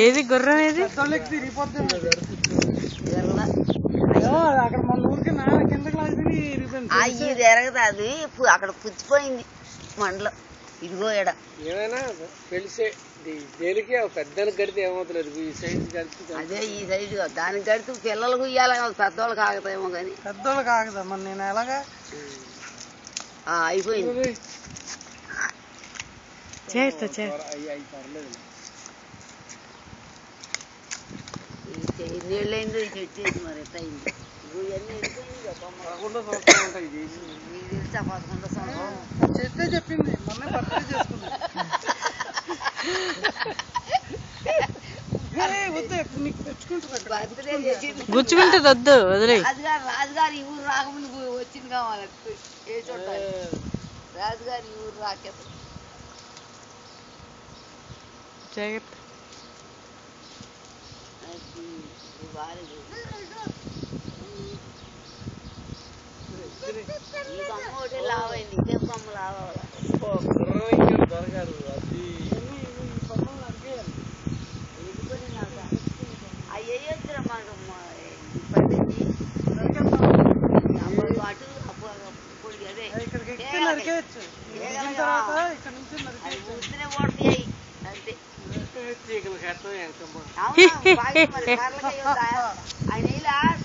ఏది గుర్రం ఏది ఇది ఎరగదు అది అక్కడ పుచ్చిపోయింది మండలం ఇదిగో ఎడ ఏమైనా తెలిసే దేనికి పెద్దానికి గడితే ఏమవుతలేదు ఈ సైజు గడితే అదే ఈ సైజు దానికి గడితే పిల్లలకు ఇయ్యాలి పెద్దోళ్ళకి ఆగుతాయేమో కానీ పెద్దోళ్ళకి ఆగదా మరి నేను ఎలాగా అయిపోయింది చేస్తా నీళ్ళైందో ఈ చెట్టు వేసి మరి ఎట్ట అయింది ఇవన్నీ మీకు తెలుసా 11 సంవత్సరం చెట్టే చెప్పింది మొన్న బర్త్డే చేసుకుంది గుచ్చుకుంటే వద్దు వదిలే రాజుగారు ఈ ఊరు రాకముందు వచ్చింది కావాలి ఏ చోట రాజుగారు ఈ ఊరు రాకేత ఈ కొమ్మ ఒకటి లావైంది ఇదే కొమ్మ లావాలి అయ్యే అటు పొడి అదే ఓడిపోయాయి అంతే ఆయన